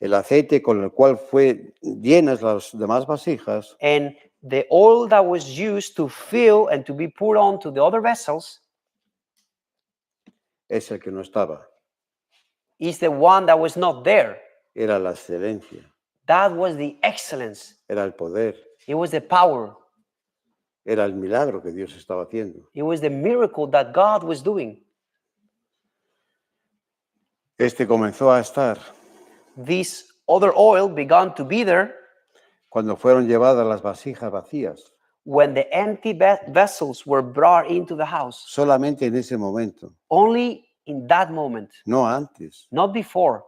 El aceite con el cual fue llenas las demás vasijas And the oil that was used to fill and to be poured onto the other vessels es el que no estaba. is the one that was not there. Era la excelencia, That was the excellence. era el poder, It was the power. era el milagro que Dios estaba haciendo. It was the miracle that God was doing. Este comenzó a estar This other oil began to be there cuando fueron llevadas las vasijas vacías. when the empty vessels were brought into the house. Solamente en ese momento, Only in that moment, no antes. not before.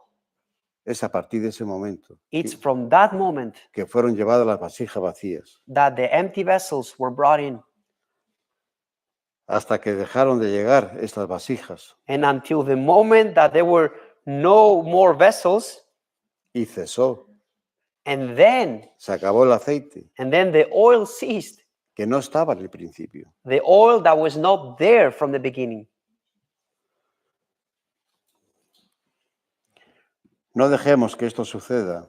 Es a partir de ese momento It's from that moment que fueron llevadas las vasijas vacías, that the empty vessels were brought in. hasta que dejaron de llegar estas vasijas And until the moment that there were no more vessels, y cesó, and then se acabó el aceite, the oil ceased. que no estaba en el principio. The oil that was not there from the beginning. No dejemos que esto suceda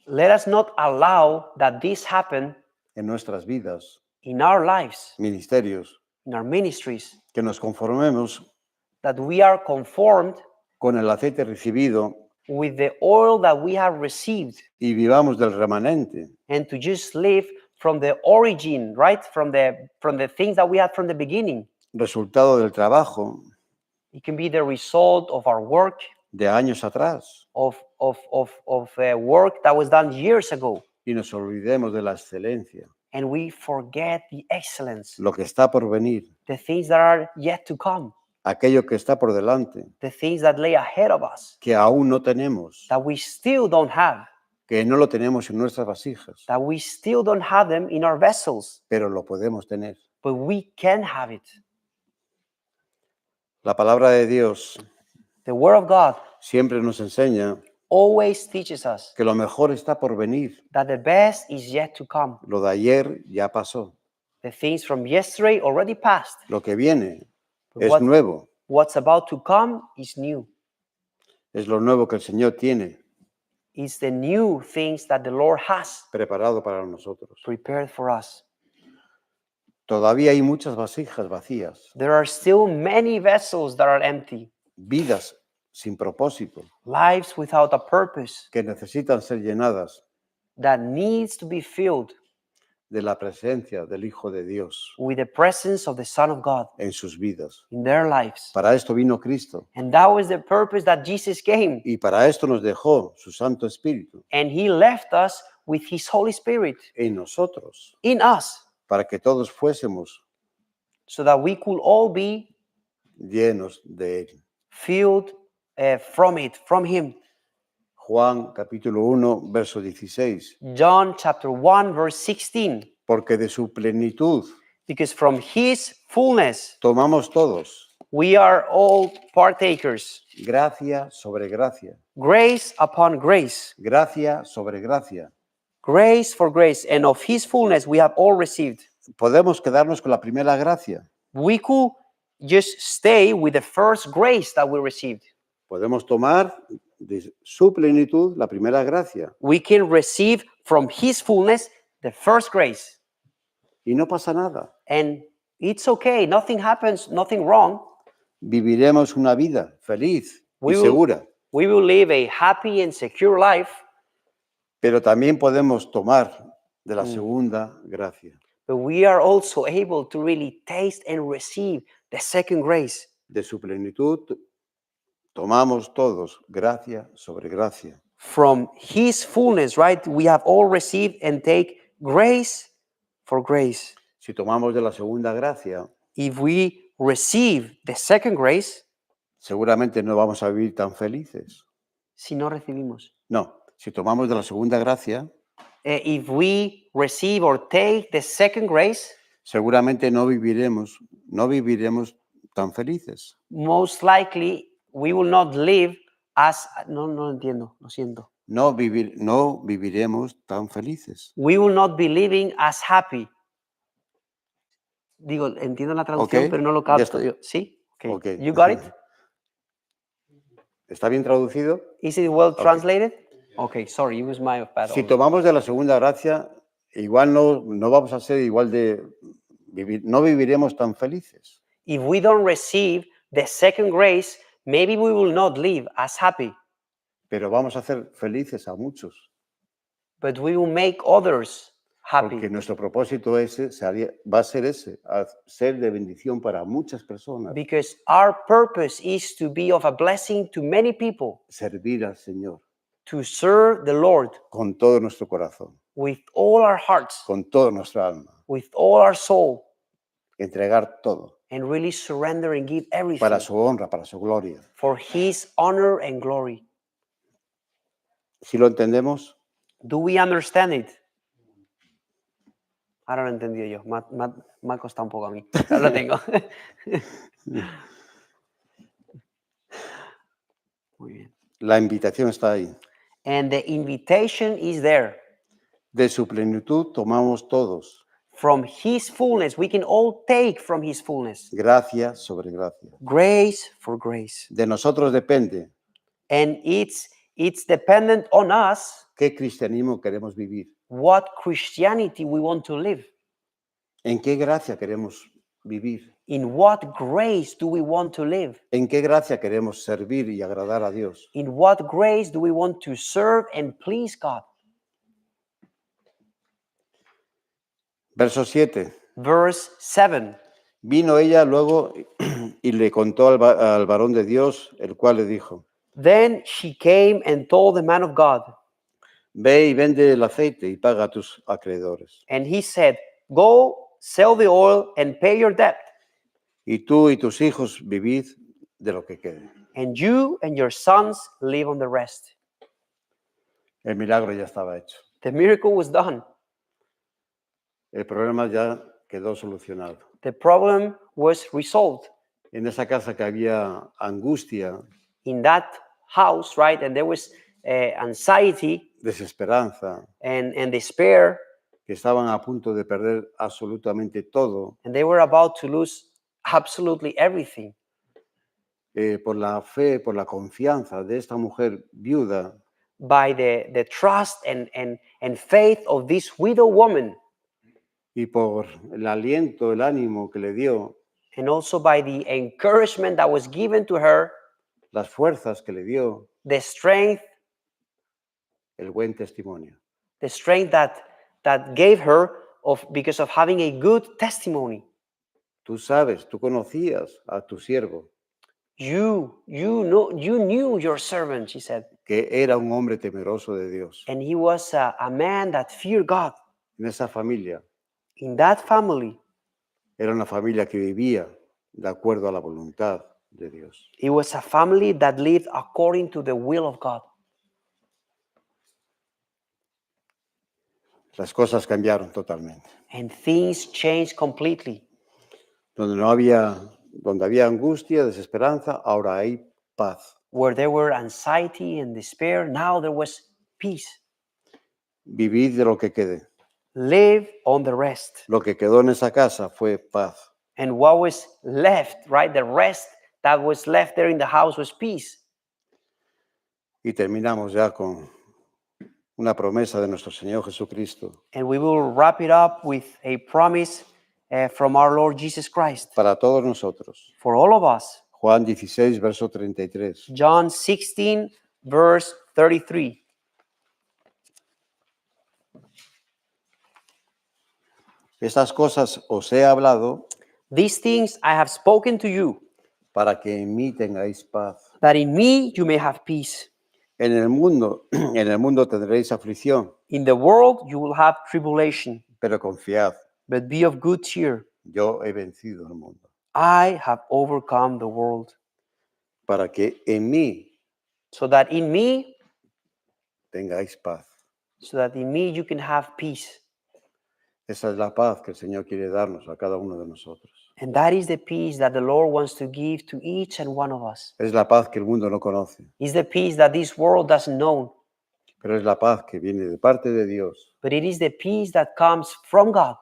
Let us not allow that this happen en nuestras vidas, in our lives, ministerios, in our ministries, que nos conformemos that we are conformed con el aceite recibido with the oil that we have received y vivamos del remanente, and to just live from the origin, right? From the things that we had from the beginning. resultado del trabajo It can be the result of our work, de años atrás, of work that was done years ago. y nos olvidemos de la excelencia, And we forget the excellence, lo que está por venir, the things that are yet to come, aquello que está por delante, the things that lay ahead of us, que aún no tenemos, that we still don't have, que no lo tenemos en nuestras vasijas, that we still don't have them in our vessels, pero lo podemos tener. but we can have it. La palabra de Dios The Word of God siempre nos enseña always teaches us que lo mejor está por venir. that the best is yet to come. Lo de ayer ya pasó. The things from yesterday already passed. Lo que viene But es nuevo. what's about to come is new. Es lo nuevo que el Señor tiene It's the new things that the Lord has preparado para nosotros. prepared for us. Todavía hay muchas vasijas vacías, There are still many vessels that are empty, vidas sin propósito, lives without a purpose que necesitan ser llenadas that needs to be filled de la presencia del Hijo de Dios with the presence of the Son of God en sus vidas. in their lives. Para esto vino Cristo And that was the purpose that Jesus came. y para esto nos dejó su Santo Espíritu And He left us with His Holy Spirit en nosotros, in us para que todos fuésemos so that we could all be llenos de Él. filled from Him. Juan capítulo 1, verso 16. John chapter 1, verse 16. Porque de su plenitud Because from His fullness, tomamos todos we are all partakers. gracia sobre gracia, Grace upon grace. gracia sobre gracia. Grace for grace. And of His fullness we have all received. Podemos quedarnos con la primera gracia. We could just stay with the first grace that we received. Podemos tomar de su plenitud la primera gracia. We can receive from His fullness the first grace. Y no pasa nada. And it's okay. Nothing happens, nothing wrong. Viviremos una vida feliz We y will- segura. We will live a happy and secure life, Pero también podemos tomar de la segunda gracia. but we are also able to really taste and receive the second grace. De su plenitud tomamos todos gracia sobre gracia. From His fullness, right? We have all received and take grace for grace. Si tomamos de la segunda gracia, If we receive the second grace, seguramente no vamos a vivir tan felices. si no recibimos. No, si tomamos de la segunda gracia, If we receive or take the second grace, seguramente no viviremos tan felices. most likely we will not live as no entiendo, lo siento. No viviremos tan felices. We will not be living as happy. Digo, entiendo la traducción, Ok, pero no lo ya capto. está. Digo, ¿sí? Okay. Ok. You got it? ¿Está bien traducido? Is it well translated? Okay, sorry, it was my bad. Si tomamos de la segunda gracia, igual no vamos a ser igual de no viviremos tan felices. If we don't receive the second grace, maybe we will not live as happy, Pero vamos a hacer felices a muchos, but we will make others happy. porque nuestro propósito va a ser ese, a ser de bendición para muchas personas, Because our purpose is to be of a blessing to many people, servir al Señor to serve the Lord con todo nuestro corazón, with all our hearts, con toda nuestra alma, with all our soul, entregar todo and really surrender and give everything para su honra, para su gloria. for His honor and glory. Si lo entendemos, Do we understand it? Ahora lo he entendido yo. Me ha costado un poco a mí. Ahora lo tengo. Muy bien. la invitación está ahí. And the invitation is there. De su plenitud tomamos todos, From His fullness, we can all take from His fullness. gracia sobre gracia. Grace for grace. De nosotros depende And it's dependent on us qué cristianismo queremos vivir, what Christianity we want to live. en qué gracia queremos vivir, In what grace do we want to live? en qué gracia queremos servir y agradar a Dios. In what grace do we want to serve and please God? Verso 7. Verse 7. Vino ella luego y le contó al varón de Dios, el cual le dijo, Then she came and told the man of God, ve y vende el aceite y paga a tus acreedores. and he said, Go, sell the oil and pay your debt, Y tú y tus hijos vivid de lo que quede. and you and your sons live on the rest. El milagro ya estaba hecho. The miracle was done. El problema ya quedó solucionado. The problem was resolved. En esa casa que había angustia, In that house, right? And there was anxiety desesperanza, and despair, que estaban a punto de perder absolutamente todo, and they were about to lose absolutely everything. por la fe, por la confianza de esta mujer viuda, By the trust and faith of this widow woman, y por el aliento, el ánimo que le dio, and also by the encouragement that was given to her, las fuerzas que le dio, the strength el buen testimonio. that gave her because of having a good testimony. Tú sabes, tú conocías a tu siervo, You knew your servant, she said, que era un hombre temeroso de Dios. and he was a man that feared God. En esa familia, In that family, era una familia que vivía de acuerdo a la voluntad de Dios. it was a family that lived according to the will of God. Las cosas cambiaron totalmente. And things changed completely. Donde había angustia, desesperanza, ahora hay paz. Where there were anxiety and despair, now there was peace. Vivid de lo que quede. Live on the rest. Lo que quedó en esa casa fue paz. And what was left, right? The rest that was left there in the house was peace. Y terminamos ya con una promesa de nuestro Señor Jesucristo And we will wrap it up with a promise from our Lord Jesus Christ para todos nosotros. for all of us. Juan 16, verso 33. John 16, verse 33. Estas cosas os he hablado These things I have spoken to you, para que en mí tengáis paz. that in me you may have peace. En el mundo tendréis aflicción, In the world you will have tribulation, pero confiad, but be of good cheer. yo he vencido el mundo. I have overcome the world. Para que en mí So that in me, tengáis paz. you can have peace. Esa es la paz que el Señor quiere darnos a cada uno de nosotros. And that is the peace that the Lord wants to give to each and one of us. Es la paz que el mundo no conoce, It's the peace that this world doesn't know, pero es la paz que viene de parte de Dios but it is the peace that comes from God.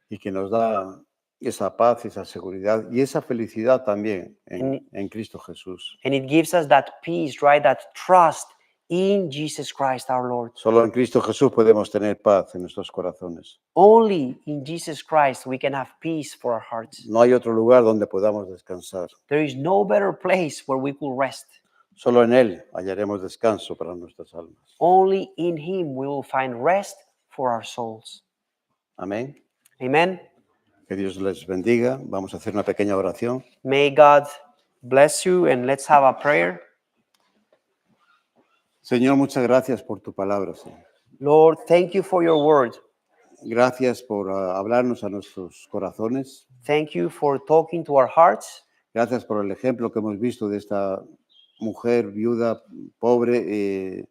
y que nos da esa paz, esa seguridad y esa felicidad también en Cristo Jesús. And it gives us that peace, right? That trust in Jesus Christ our Lord. Solo en Cristo Jesús podemos tener paz en nuestros corazones. Only in Jesus Christ we can have peace for our hearts. No hay otro lugar donde podamos descansar. There is no better place where we could rest. Solo en Él hallaremos descanso para nuestras almas. Only in Him we will find rest for our souls. Amén. Amen. Que Dios les bendiga. Vamos a hacer una pequeña oración. May God bless you, and let's have a prayer. Señor, muchas gracias por tu palabra, Señor. Lord, thank you for your word. Gracias por hablarnos a nuestros corazones. Thank you for talking to our hearts. Gracias por el ejemplo que hemos visto de esta mujer viuda, pobre,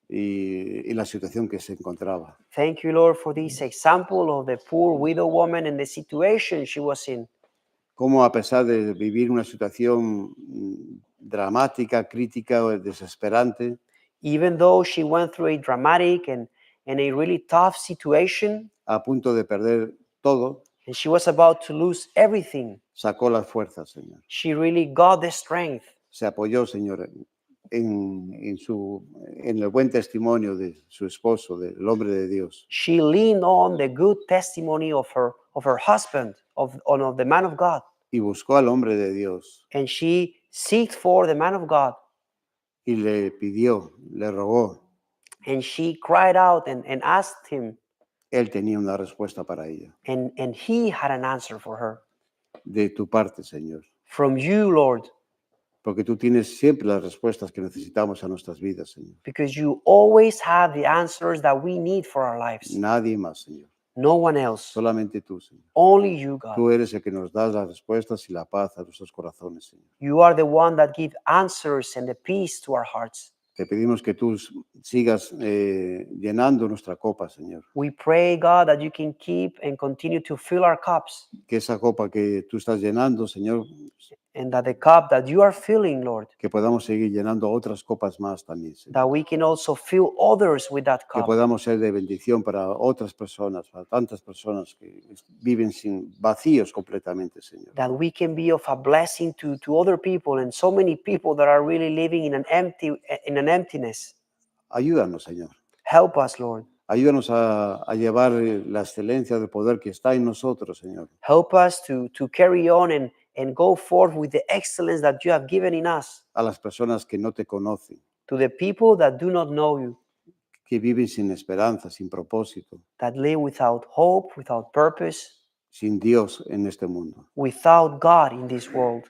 y la situación que se encontraba. Thank you, Lord, for this example of the poor widow woman and the situation she was in. Cómo a pesar de vivir una situación dramática, crítica, desesperante, Even though she went through a dramatic and a really tough situation, a punto de perder todo, and she was about to lose everything, sacó las fuerzas, Señor. she really got the strength. Se apoyó, Señor, en el buen testimonio de su esposo, del hombre de Dios. She leaned on the good testimony of her husband, of the man of God, Y buscó al hombre de Dios and she seeked for the man of God, y le pidió, le rogó. and she cried out and asked him, Él tenía una respuesta para ella. and he had an answer for her. De tu parte, Señor. From you, Lord, Porque tú tienes siempre las respuestas que necesitamos a nuestras vidas, Señor. because you always have the answers that we need for our lives. Nadie más, Señor. No one else, Solamente tú, Señor. only you, God. Tú eres el que nos das las respuestas y la paz a nuestros corazones, Señor. You are the one that gives answers and the peace to our hearts. Te pedimos que tú sigas llenando nuestra copa, Señor. We pray, God, that you can keep and continue to fill our cups, Que esa copa que tú estás llenando, Señor, and that the cup that you are filling, Lord, que podamos seguir llenando otras copas más también, Señor. that we can also fill others with that Que cup, podamos ser de bendición para otras personas, para tantas personas que viven sin vacíos completamente, Señor. that we can be of a blessing to other people, and so many people that are really living in an emptiness. Ayúdanos, Señor. Help us, Lord. Ayúdanos a llevar la excelencia del poder que está en nosotros, Señor. Help us to carry on and go forth with the excellence that you have given in us, A las personas que no te conocen, to the people that do not know you, que viven sin esperanza, sin propósito, that live without hope, without purpose, sin Dios en este mundo. without God in this world.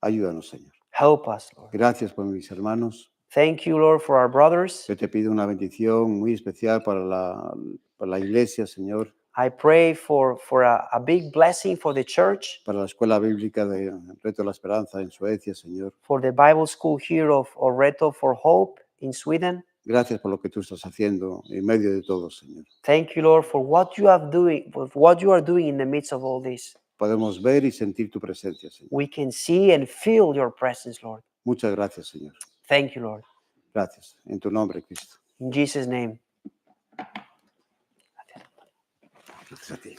Ayúdanos, Señor. Help us, Lord. Gracias por mis hermanos. Thank you, Lord, for our brothers. Yo te pido una bendición muy especial para la iglesia, Señor, I pray for a big blessing for the church, para la escuela bíblica de Reto de la Esperanza en Suecia, Señor. for the Bible school here of Reto for Hope in Sweden. Gracias por lo que tú estás haciendo en medio de todo, Señor. Thank you, Lord, for what you are doing in the midst of all this. Podemos ver y sentir tu presencia, Señor. We can see and feel your presence, Lord. Muchas gracias, Señor. Thank you, Lord. Gracias. En tu nombre, Cristo. In Jesus' name. Gracias a ti.